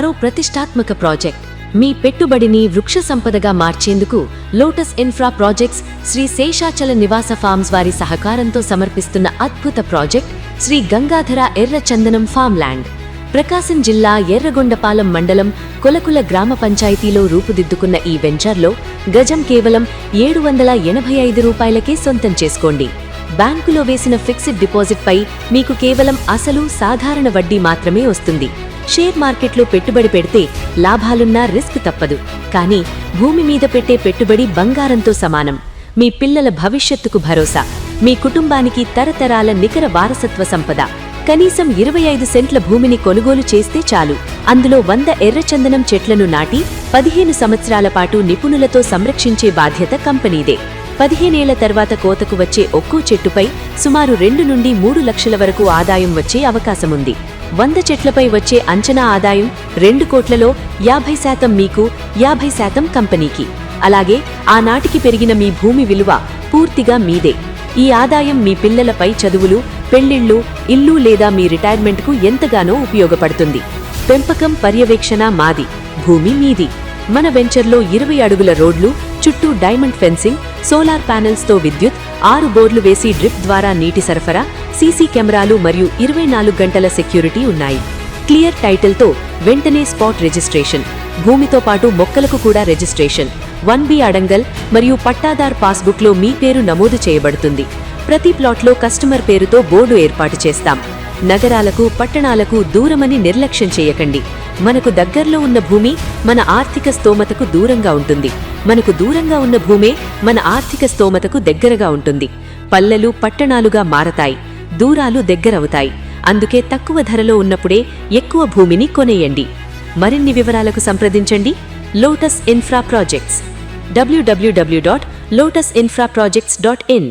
మరో ప్రతిష్టాత్మక ప్రాజెక్ట్ మీ పెట్టుబడిని వృక్ష సంపదగా మార్చేందుకు lotus infra projects Shri Seshachala Nivasa farms వారి సహకారంతో సమర్పిస్తున్న అద్భుత ప్రాజెక్ట్ శ్రీ గంగాధర ఎర్రచందనం ఫామ్ ల్యాండ్. ప్రకాశం జిల్లా ఎర్రగొండపాలెం మండలం కొలకుల గ్రామ పంచాయతీలో రూపుదిద్దుకున్న ఈ వెంచర్లో గజం కేవలం 785 రూపాయలకే సొంతం చేసుకోండి. బ్యాంకులో వేసిన ఫిక్స్డ్ డిపాజిట్ పై మీకు కేవలం అసలు సాధారణ వడ్డీ మాత్రమే వస్తుంది. షేర్ మార్కెట్లో పెట్టుబడి పెడితే లాభాలున్నా రిస్క్ తప్పదు. కానీ భూమి మీద పెట్టే పెట్టుబడి బంగారంతో సమానం. మీ పిల్లల భవిష్యత్తుకు భరోసా, మీ కుటుంబానికి తరతరాల నికర వారసత్వ సంపద. కనీసం 25 సెంట్ల భూమిని కొనుగోలు చేస్తే చాలు. అందులో 100 ఎర్రచందనం చెట్లను నాటి 15 సంవత్సరాల పాటు నిపుణులతో సంరక్షించే బాధ్యత కంపెనీదే. 15 ఏళ్ల తర్వాత కోతకు వచ్చే ఒక్కో చెట్టుపై సుమారు 2 నుండి 3 లక్షల వరకు ఆదాయం వచ్చే అవకాశముంది. 100 చెట్లపై వచ్చే అంచనా ఆదాయం 2 కోట్లలో 50% మీకు, 50% కంపెనీకి. అలాగే ఆనాటికి పెరిగిన మీ భూమి విలువ పూర్తిగా మీదే. ఈ ఆదాయం మీ పిల్లలపై చదువులు, పెళ్లిళ్లు, ఇల్లు లేదా మీ రిటైర్మెంట్కు ఎంతగానో ఉపయోగపడుతుంది. పెంపకం, పర్యవేక్షణ మాది, భూమి మీది. మన వెంచర్లో 20 అడుగుల రోడ్లు, చుట్టూ డైమండ్ ఫెన్సింగ్, సోలార్ ప్యానెల్స్తో విద్యుత్, 6 బోర్లు వేసి డ్రిప్ ద్వారా నీటి సరఫరా, సీసీ కెమెరాలు మరియు 24 గంటల సెక్యూరిటీ ఉన్నాయి. క్లియర్ టైటిల్తో వెంటనే స్పాట్ రిజిస్ట్రేషన్, భూమితో పాటు మొక్కలకు కూడా రిజిస్ట్రేషన్, 1B అడంగల్ మరియు పట్టాదార్ పాస్బుక్లో మీ పేరు నమోదు చేయబడుతుంది. ప్రతి ప్లాట్లో కస్టమర్ పేరుతో బోర్డు ఏర్పాటు చేస్తాం. నగరాలకు, పట్టణాలకు దూరమని నిర్లక్ష్యం చేయకండి. మనకు దగ్గర్లో ఉన్న భూమి మన ఆర్థిక స్తోమతకు దూరంగా ఉంటుంది. మనకు దూరంగా ఉన్న భూమే మన ఆర్థిక స్తోమతకు దగ్గరగా ఉంటుంది. పల్లెలు పట్టణాలుగా మారతాయి, దూరాలు దగ్గరవుతాయి. అందుకే తక్కువ ధరలో ఉన్నప్పుడే ఎక్కువ భూమిని కొనేయండి. మరిన్ని వివరాలకు సంప్రదించండి లోటస్ ఇన్ఫ్రా ప్రాజెక్ట్స్. www.lotusinfraprojects.in